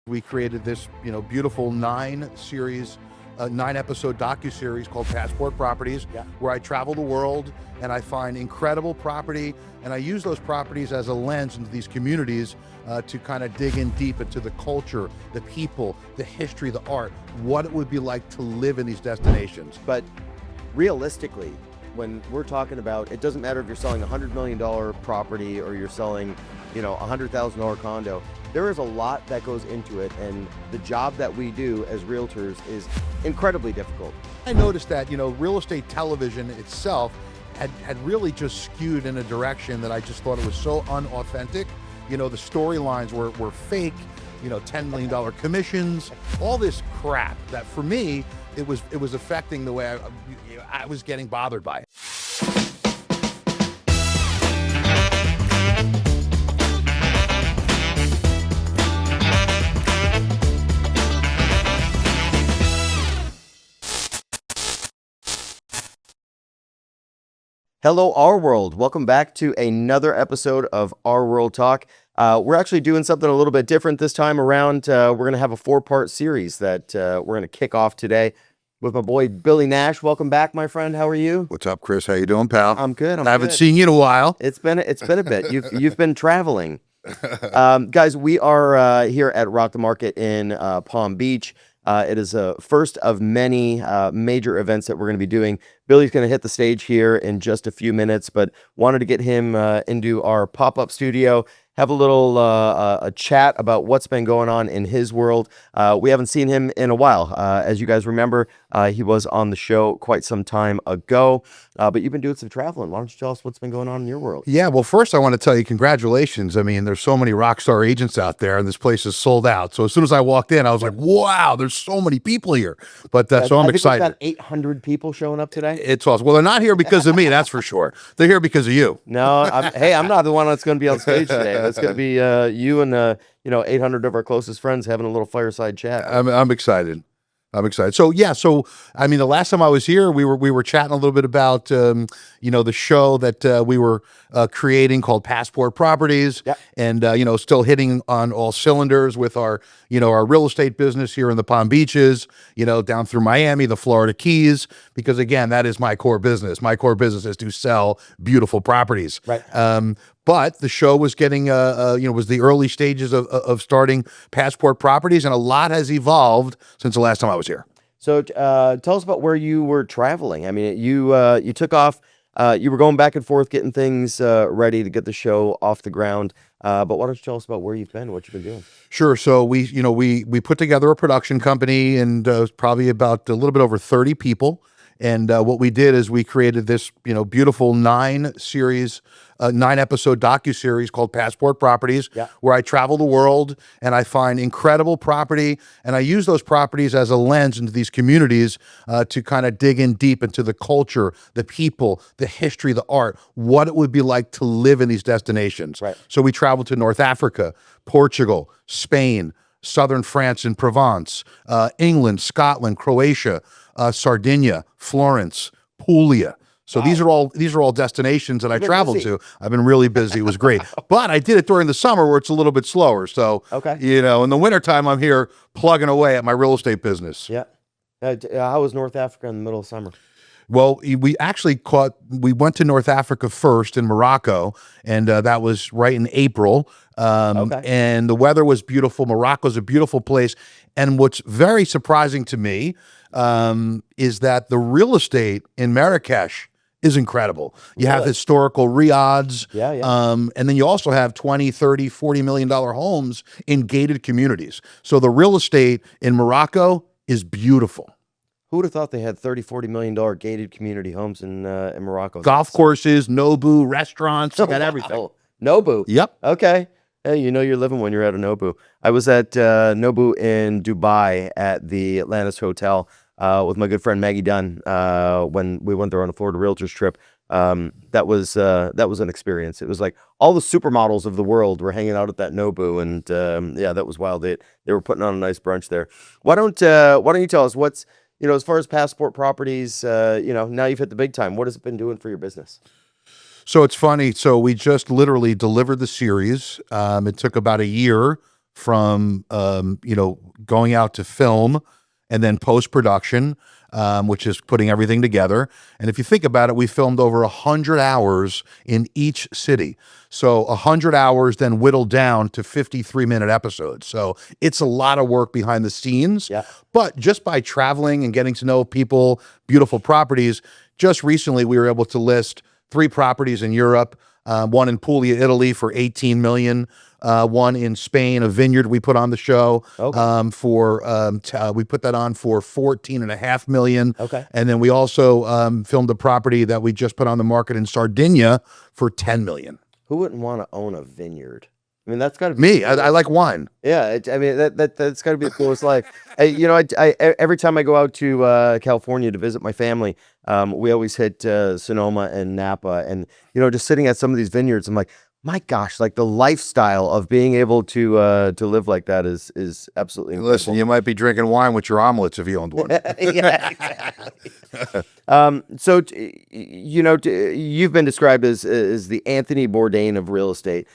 We created this, beautiful 9-episode docuseries called Passport Properties, where I travel the world and I find incredible property, and I use those properties as a lens into these communities to kind of dig in deep into the culture, the people, the history, the art, what it would be like to live in these destinations. But realistically, when we're talking about, it doesn't matter if you're selling a $100 million property or you're selling, a $100,000 condo. There is a lot that goes into it, and the job that we do as realtors is incredibly difficult. I noticed that, real estate television itself had really just skewed in a direction that I just thought it was so unauthentic. The storylines were fake, $10 million commissions, all this crap that for me, it was affecting the way I was getting bothered by it. Hello, RWorld. Welcome back to another episode of RWorld Talk. We're actually doing something a little bit different this time around. We're going to have a 4-part series that we're going to kick off today with my boy Billy Nash. Welcome back, my friend. How are you? What's up, Chris? How you doing, pal? I'm good. I haven't seen you in a while. It's been a bit. You've been traveling, guys. We are here at Rock the Market in Palm Beach. It is a first of many major events that we're going to be doing. Billy's going to hit the stage here in just a few minutes, but wanted to get him into our pop-up studio, have a little a chat about what's been going on in his world. We haven't seen him in a while. As you guys remember, he was on the show quite some time ago, but you've been doing some traveling. Why don't you tell us what's been going on in your world? Yeah, well, first I want to tell you congratulations. I mean, there's so many rock star agents out there, and this place is sold out. So as soon as I walked in, I was like, wow, there's so many people here. But so I'm excited. We've got 800 people showing up today. It's awesome. Well, they're not here because of me, that's for sure. They're here because of you. No, I'm not the one that's going to be on stage today. That's going to be you and 800 of our closest friends having a little fireside chat. I'm excited. So yeah, I mean, the last time I was here, we were chatting a little bit about the show that we were creating called Passport Properties, and still hitting on all cylinders with our our real estate business here in the Palm Beaches, down through Miami, the Florida Keys, because again, that is my core business. My core business is to sell beautiful properties. Right. But the show was getting, was the early stages of starting Passport Properties, and a lot has evolved since the last time I was here. So tell us about where you were traveling. I mean, you took off. You were going back and forth, getting things ready to get the show off the ground. But why don't you tell us about where you've been, what you've been doing? Sure. So we put together a production company, and it was probably about a little bit over 30 people. And what we did is we created this, beautiful 9-episode docuseries called Passport Properties, where I travel the world and I find incredible property, and I use those properties as a lens into these communities to kind of dig in deep into the culture, the people, the history, the art, what it would be like to live in these destinations. Right. So we traveled to North Africa, Portugal, Spain, southern France and Provence, England, Scotland, Croatia, Sardinia, Florence, Puglia. So these are all destinations that I traveled to. I've been really busy. It was great. But I did it during the summer where it's a little bit slower. So, in the wintertime, I'm here plugging away at my real estate business. Yeah. How was North Africa in the middle of summer? Well, we went to North Africa first in Morocco, and that was right in April. And the weather was beautiful. Morocco's a beautiful place. And what's very surprising to me is that the real estate in Marrakesh is incredible. You have historical riads, and then you also have 20, 30, $40 million homes in gated communities. So the real estate in Morocco is beautiful. Who would have thought they had $30-40 million gated community homes in Morocco? Golf courses, Nobu, restaurants, you got everything. Nobu? Yep. Okay. Hey, you're living when you're at a Nobu. I was at Nobu in Dubai at the Atlantis Hotel with my good friend Maggie Dunn when we went there on a Florida Realtors trip. That was an experience. It was like all the supermodels of the world were hanging out at that Nobu, and that was wild. They were putting on a nice brunch there. Why don't you tell us what's as far as Passport Properties, now you've hit the big time. What has it been doing for your business? So it's funny. So we just literally delivered the series. It took about a year from going out to film and then post-production, which is putting everything together. And if you think about it, we filmed over 100 hours in each city. So 100 hours then whittled down to 53-minute episodes. So it's a lot of work behind the scenes. Yeah. But just by traveling and getting to know people, beautiful properties, just recently we were able to list 3 properties in Europe, one in Puglia, Italy for 18 million. One in Spain, a vineyard we put on the show. Okay. We put that on for 14.5 million. Okay. And then we also filmed a property that we just put on the market in Sardinia for 10 million. Who wouldn't want to own a vineyard? I mean, that's got to be me. I like wine. Yeah, I mean that's got to be the coolest life. I every time I go out to California to visit my family, we always hit Sonoma and Napa, and just sitting at some of these vineyards, I'm like, my gosh, like the lifestyle of being able to live like that is absolutely incredible. Listen, you might be drinking wine with your omelets if you owned one. Yeah, exactly. So you've been described as the Anthony Bourdain of real estate.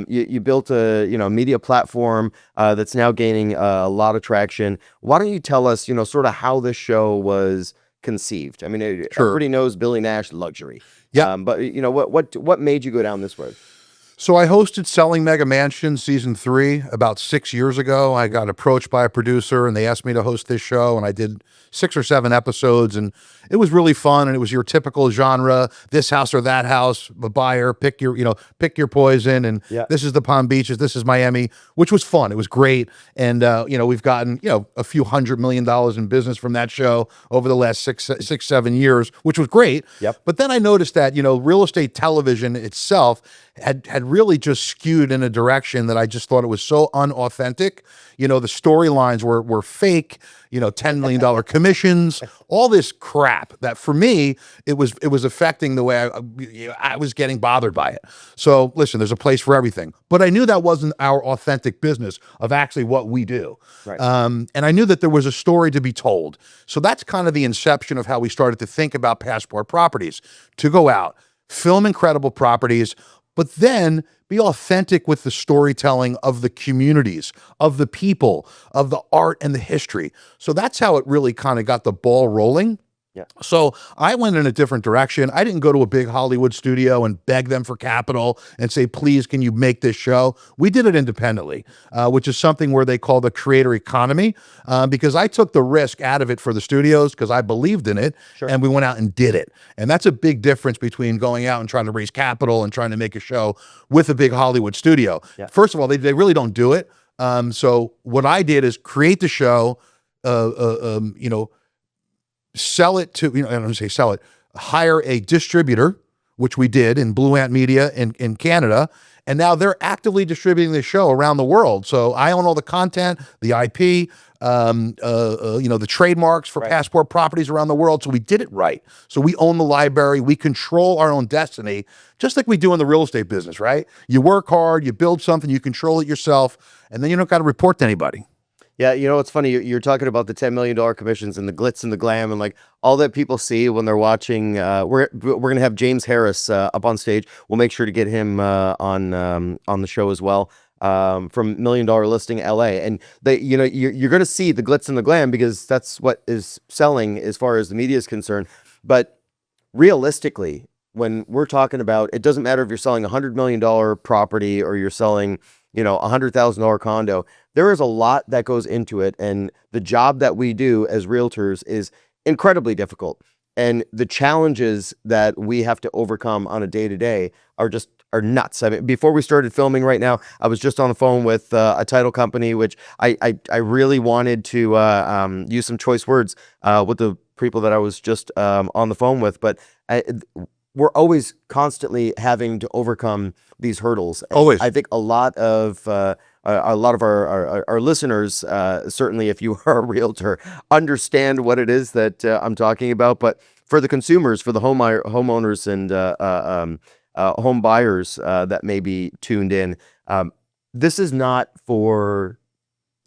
You built a media platform that's now gaining a lot of traction. Why don't you tell us sort of how this show was conceived? I mean, everybody knows Billy Nash, luxury. Yeah. But what made you go down this road? So I hosted Selling Mega Mansions season 3 about 6 years ago. I got approached by a producer and they asked me to host this show, and I did 6 or 7 episodes, and it was really fun. And it was your typical genre, this house or that house, a buyer, pick your poison. And This is the Palm Beaches, this is Miami, which was fun. It was great. And, we've gotten, a few $100 million in business from that show over the last 7 years, which was great. Yep. But then I noticed that, real estate television itself had really just skewed in a direction that I just thought it was so unauthentic. The storylines were fake, $10 million commissions, all this crap that for me, it was affecting the way I was getting bothered by it. So listen, there's a place for everything, but I knew that wasn't our authentic business of actually what we do. Right. And I knew that there was a story to be told. So that's kind of the inception of how we started to think about Passport Properties, to go out, film incredible properties, but then be authentic with the storytelling of the communities, of the people, of the art and the history. So that's how it really kind of got the ball rolling. Yeah. So I went in a different direction. I didn't go to a big Hollywood studio and beg them for capital and say, please, can you make this show? We did it independently, which is something where they call the creator economy, because I took the risk out of it for the studios because I believed in it. Sure. And we went out and did it. And that's a big difference between going out and trying to raise capital and trying to make a show with a big Hollywood studio. Yeah. First of all, they really don't do it. So what I did is create the show, sell it to, I don't say sell it, hire a distributor, which we did in Blue Ant Media in Canada. And now they're actively distributing the show around the world. So I own all the content, the IP, the trademarks for Passport Properties around the world. So we did it right. So we own the library. We control our own destiny, just like we do in the real estate business, right? You work hard, you build something, you control it yourself, and then you don't got to report to anybody. Yeah, it's funny. You're talking about the $10 million commissions and the glitz and the glam and like all that people see when they're watching. We're gonna have James Harris up on stage. We'll make sure to get him on the show as well. From $1 Million Listing LA, and you're gonna see the glitz and the glam because that's what is selling as far as the media is concerned. But realistically, when we're talking about, it doesn't matter if you're selling $100 million property or you're selling $100,000 condo. There is a lot that goes into it, and the job that we do as realtors is incredibly difficult. And the challenges that we have to overcome on a day-to-day are nuts. I mean, before we started filming right now, I was just on the phone with a title company, which I really wanted to use some choice words with the people that I was just on the phone with, but we're always constantly having to overcome these hurdles. Always. I think a lot of our listeners, certainly if you are a realtor, understand what it is that I'm talking about. But for the consumers, for the homeowners and home buyers that may be tuned in, this is not for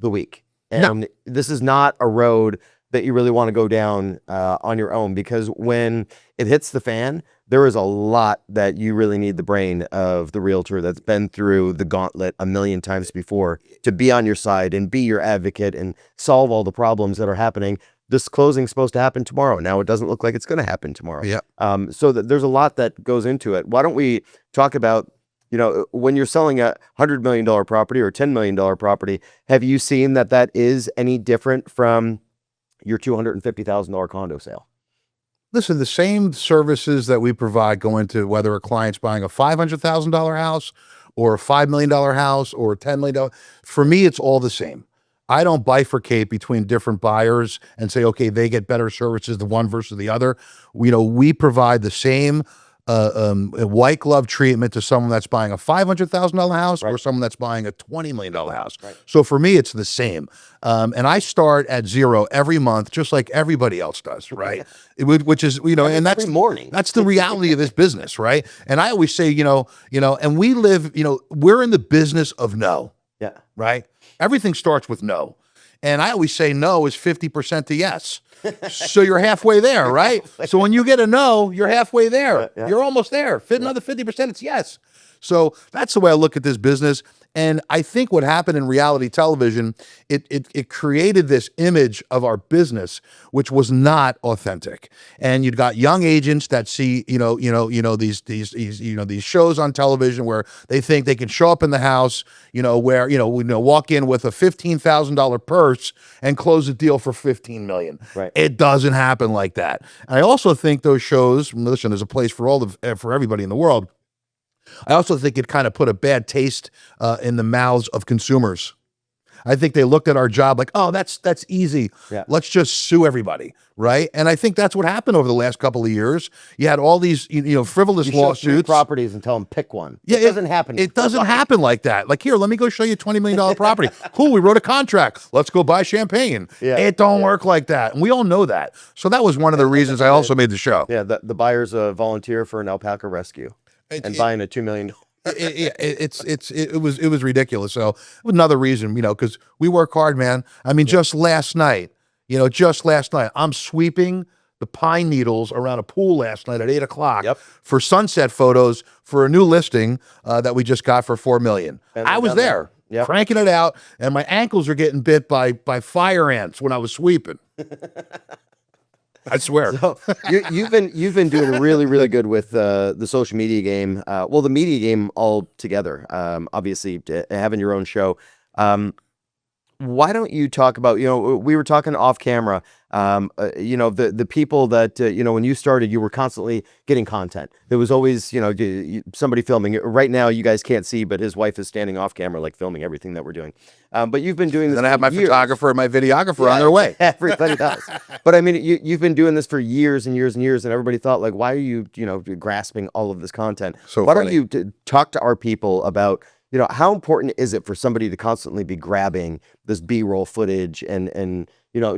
the weak. And this is not a road that you really want to go down on your own, because when it hits the fan, there is a lot that you really need the brain of the realtor that's been through the gauntlet a million times before to be on your side and be your advocate and solve all the problems that are happening. This closing is supposed to happen tomorrow. Now it doesn't look like it's going to happen tomorrow. Yeah. So there's a lot that goes into it. Why don't we talk about, when you're selling a $100 million property or $10 million property, have you seen that is any different from your $250,000 condo sale? Listen, the same services that we provide go into whether a client's buying a $500,000 house or a $5 million house or a $10 million. For me, it's all the same. I don't bifurcate between different buyers and say, okay, they get better services, the one versus the other. We provide the same white glove treatment to someone that's buying a $500,000 house or someone that's buying a $20 million house. Right. So for me, it's the same. And I start at zero every month, just like everybody else does, right? Which is, and that's every morning. That's the reality of this business, right? And I always say, and we live, we're in the business of no. Yeah. Right? Everything starts with no. And I always say no is 50% to yes. So you're halfway there, right? So when you get a no, you're halfway there. Yeah. You're almost there. Another 50%, it's yes. So that's the way I look at this business. And I think what happened in reality television, it created this image of our business, which was not authentic. And you've got young agents that see, these shows on television where they think they can show up in the house, walk in with a $15,000 purse and close a deal for $15 million. Right. It doesn't happen like that. And I also think those shows, listen, there's a place for everybody in the world. I also think it kind of put a bad taste in the mouths of consumers. I think they looked at our job like, oh, that's easy. Yeah. Let's just sue everybody, right? And I think that's what happened over the last couple of years. You had all these, frivolous lawsuits. Properties and tell them pick one. Yeah, it doesn't happen. It doesn't happen like that. Like, here, let me go show you a $20 million property. Cool, we wrote a contract. Let's go buy champagne. Yeah. It don't work like that. And we all know that. So that was one of the reasons I also made the show. Yeah, the buyers volunteer for an alpaca rescue and buying a $2 million. It was ridiculous. So another reason, because we work hard, man. I mean, just last night, I'm sweeping the pine needles around a pool last night at 8:00 for sunset photos for a new listing that we just got for $4 million. I was there, cranking it out, and my ankles are getting bit by fire ants when I was sweeping. I swear. So you've been doing really, really good with the social media game. The media game altogether. Obviously, having your own show. Why don't you talk about, we were talking off camera, the people that, when you started, you were constantly getting content. There was always, somebody filming. Right now, you guys can't see, but his wife is standing off camera, like filming everything that we're doing. But you've been doing this. Then I have my photographer and my videographer on their way. Everybody does. But I mean, you've been doing this for years and years and years, and everybody thought, like, why are you, grasping all of this content? So why don't you talk to our people about, how important is it for somebody to constantly be grabbing this B-roll footage and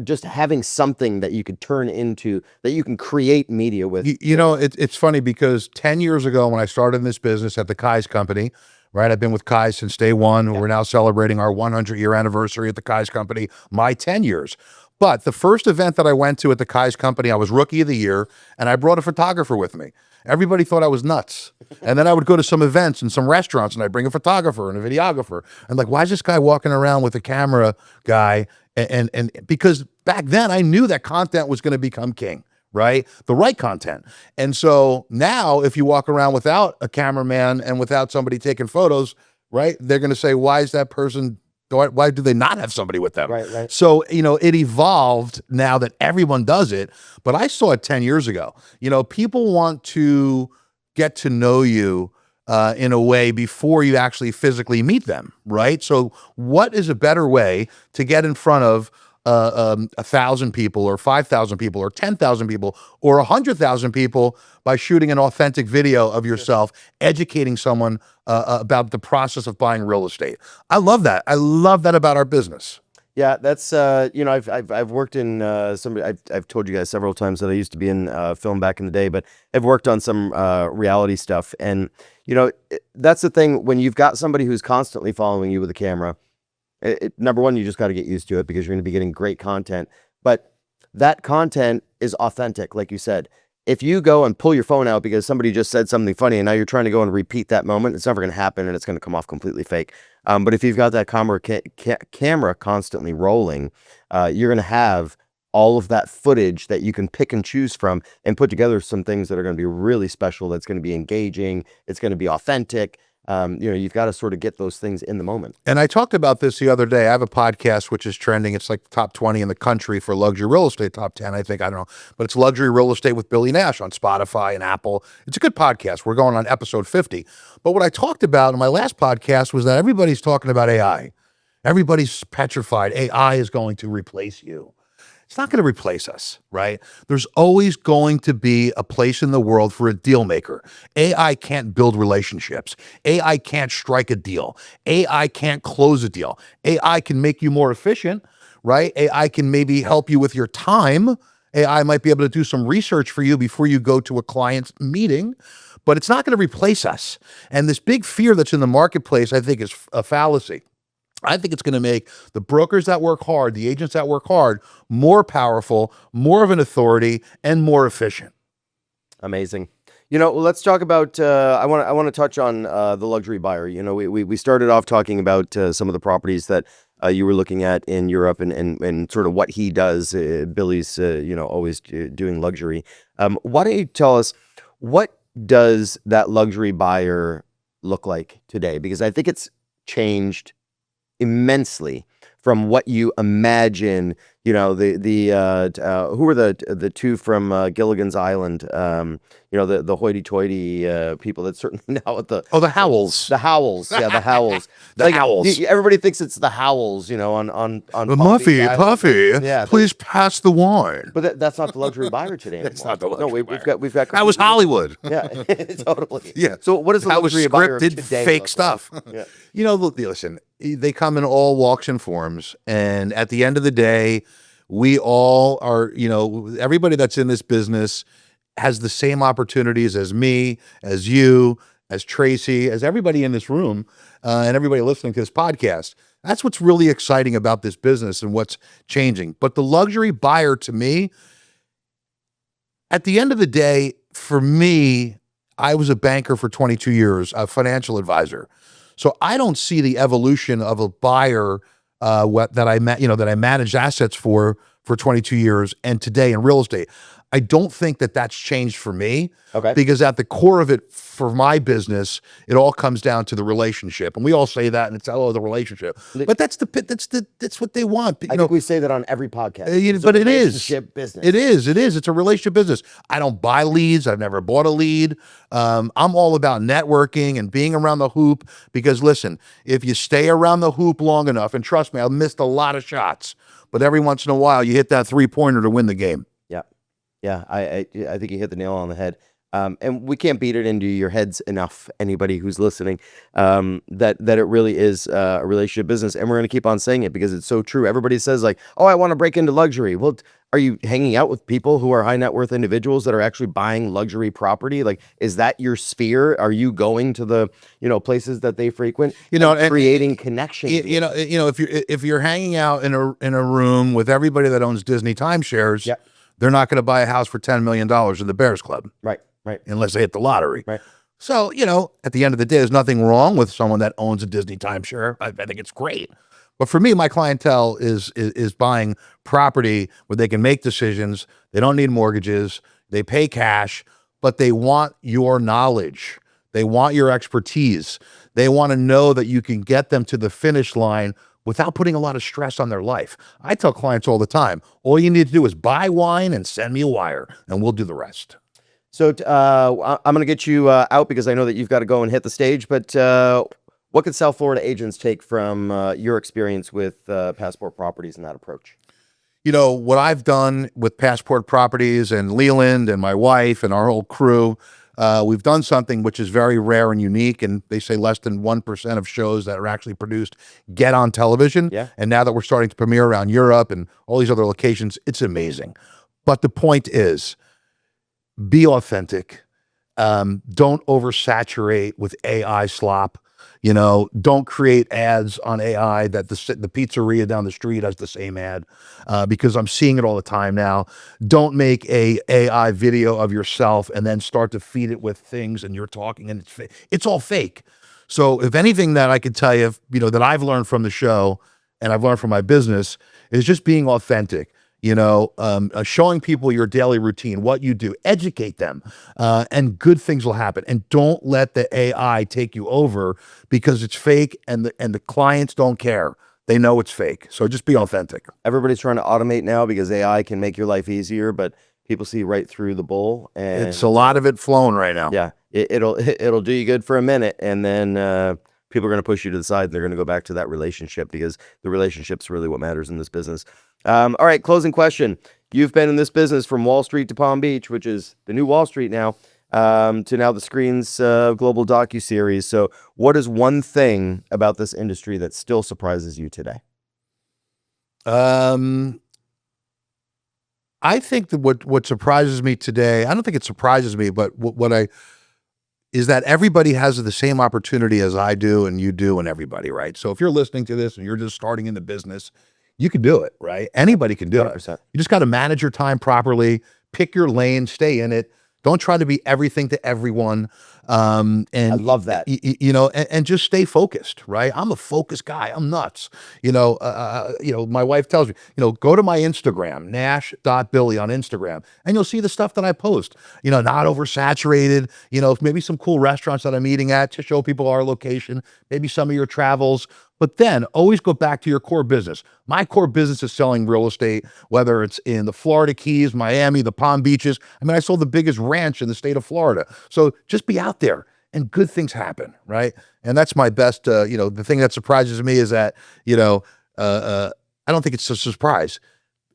just having something that you could turn into, that you can create media with? It's funny because 10 years ago when I started in this business at the Kai's company, right? I've been with Kai's since day one. Yeah. We're now celebrating our 100-year anniversary at the Kai's company, my 10 years. But the first event that I went to at the Kai's company, I was Rookie of the Year, and I brought a photographer with me. Everybody thought I was nuts. And then I would go to some events and some restaurants, and I'd bring a photographer and a videographer. And like, why is this guy walking around with a camera guy? And because back then I knew that content was going to become king, right? The right content. And so now if you walk around without a cameraman and without somebody taking photos, right, they're going to say, why is that person... Why do they not have somebody with them? Right. So, it evolved now that everyone does it, but I saw it 10 years ago. People want to get to know you in a way before you actually physically meet them, right? So what is a better way to get in front of 1,000 people or 5,000 people or 10,000 people or 100,000 people by shooting an authentic video of yourself, educating someone about the process of buying real estate? I love that. I love that about our business. Yeah, that's I've worked in I've told you guys several times that I used to be in film back in the day, but I've worked on some reality stuff, and that's the thing when you've got somebody who's constantly following you with a camera. Number one, you just got to get used to it because you're going to be getting great content. But that content is authentic, like you said. If you go and pull your phone out because somebody just said something funny and now you're trying to go and repeat that moment, it's never going to happen and it's going to come off completely fake. But if you've got that camera constantly rolling, you're going to have all of that footage that you can pick and choose from and put together some things that are going to be really special. That's going to be engaging. It's going to be authentic. You've got to sort of get those things in the moment. And I talked about this the other day. I have a podcast which is trending. It's like top 20 in the country for luxury real estate, top 10, I think. I don't know. But it's Luxury Real Estate with Billy Nash on Spotify and Apple. It's a good podcast. We're going on episode 50. But what I talked about in my last podcast was that everybody's talking about AI. Everybody's petrified. AI is going to replace you. It's not going to replace us, right? There's always going to be a place in the world for a deal maker. AI can't build relationships. AI can't strike a deal. AI can't close a deal. AI can make you more efficient, right? AI can maybe help you with your time. AI might be able to do some research for you before you go to a client's meeting, but it's not going to replace us. And this big fear that's in the marketplace, I think, is a fallacy. I think it's going to make the brokers that work hard, the agents that work hard, more powerful, more of an authority, and more efficient. Amazing. Let's talk about. I want to touch on the luxury buyer. We started off talking about some of the properties that you were looking at in Europe and sort of what he does. Billy's always doing luxury. Why don't you tell us what does that luxury buyer look like today? Because I think it's changed immensely from what you imagine. Who are the two from Gilligan's Island? The hoity-toity people that certainly now at the the Howells. The Howells, yeah, the Howells. The Howells. Everybody thinks it's the Howells, on Puffy, yeah, please pass the wine. But that's not the luxury buyer today anymore. That's not the luxury buyer. We've got that was Hollywood. Yeah, totally. Yeah. So what is the luxury buyer scripted today fake stuff? Yeah. Listen, they come in all walks and forms, and at the end of the day, we all are, everybody that's in this business has the same opportunities as me, as you, as Tracy, as everybody in this room, and everybody listening to this podcast. That's what's really exciting about this business and what's changing. But the luxury buyer, to me, at the end of the day, for me, I was a banker for 22 years, a financial advisor. So I don't see the evolution of a buyer that I managed assets for 22 years and today in real estate. I don't think that that's changed for me. Okay. Because at the core of it, for my business, it all comes down to the relationship, and we all say that, and it's the relationship. But that's what they want. I think we say that on every podcast. But it is relationship business. It is. It's a relationship business. I don't buy leads. I've never bought a lead. I'm all about networking and being around the hoop. Because listen, if you stay around the hoop long enough, and trust me, I've missed a lot of shots, but every once in a while, you hit that 3-pointer to win the game. Yeah, I think you hit the nail on the head. And we can't beat it into your heads enough, anybody who's listening, that it really is a relationship business. And we're going to keep on saying it because it's so true. Everybody says like, oh, I want to break into luxury. Well, are you hanging out with people who are high net worth individuals that are actually buying luxury property? Like, is that your sphere? Are you going to the, places that they frequent, and creating connections? If you're hanging out in a room with everybody that owns Disney timeshares, yeah, they're not going to buy a house for $10 million in the Bears Club. Right. Unless they hit the lottery. Right. So, at the end of the day, there's nothing wrong with someone that owns a Disney timeshare. I think it's great. But for me, my clientele is buying property where they can make decisions. They don't need mortgages. They pay cash, but they want your knowledge. They want your expertise. They want to know that you can get them to the finish line without putting a lot of stress on their life. I tell clients all the time, all you need to do is buy wine and send me a wire, and we'll do the rest. So I'm going to get you out because I know that you've got to go and hit the stage, but what could South Florida agents take from your experience with Passport Properties and that approach? What I've done with Passport Properties and Leland and my wife and our whole crew, we've done something which is very rare and unique, and they say less than 1% of shows that are actually produced get on television. Yeah. And now that we're starting to premiere around Europe and all these other locations, it's amazing. But the point is, be authentic. Don't oversaturate with AI slop. Don't create ads on AI that the pizzeria down the street has the same ad, because I'm seeing it all the time now. Don't make a AI video of yourself and then start to feed it with things and you're talking and it's all fake. So if anything that I could tell you, that I've learned from the show and I've learned from my business is just being authentic. Showing people your daily routine, what you do, educate them, and good things will happen. And don't let the AI take you over because it's fake and the clients don't care. They know it's fake. So just be authentic. Everybody's trying to automate now because AI can make your life easier, but people see right through the bull. And it's a lot of it flown right now. Yeah, it'll do you good for a minute, and then people are going to push you to the side, and they're going to go back to that relationship because the relationship's really what matters in this business. All right, closing question. You've been in this business from Wall Street to Palm Beach, which is the new Wall Street now, to now the screens global docuseries. So what is one thing about this industry that still surprises you today? I think that what surprises me today, I don't think it surprises me, but is that everybody has the same opportunity as I do and you do and everybody, right? So if you're listening to this and you're just starting in the business, you can do it, right? Anybody can do 100%. it. You just got to manage your time properly, pick your lane, stay in it. Don't try to be everything to everyone. And I love that. And just stay focused, right? I'm a focused guy. I'm nuts. My wife tells me, go to my Instagram, nash.billy on Instagram, and you'll see the stuff that I post, not oversaturated, maybe some cool restaurants that I'm eating at to show people our location, maybe some of your travels. But then always go back to your core business. My core business is selling real estate, whether it's in the Florida Keys, Miami, the Palm Beaches. I mean, I sold the biggest ranch in the state of Florida. So just be out there and good things happen, right? And that's my best, the thing that surprises me is that, I don't think it's a surprise.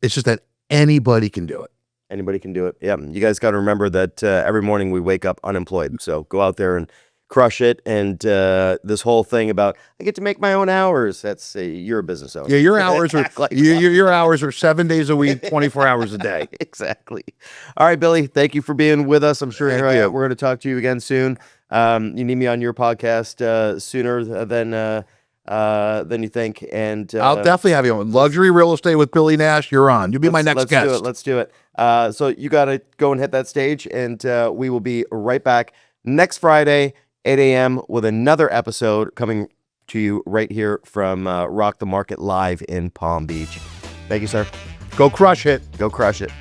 It's just that anybody can do it. Anybody can do it. Yeah. You guys got to remember that every morning we wake up unemployed. So go out there and crush it. And this whole thing about I get to make my own hours. That's you're a business owner. Yeah, your hours are your hours are 7 days a week, 24 hours a day. Exactly. All right, Billy. Thank you for being with us. I'm sure we're going to talk to you again soon. You need me on your podcast sooner than you think. And I'll definitely have you on. Luxury Real Estate with Billy Nash. You're on. You'll be my next guest. Let's do it. So you got to go and hit that stage, and we will be right back next Friday. 8 a.m. with another episode coming to you right here from Rock the Market live in Palm Beach. Thank you, sir. Go crush it. Go crush it.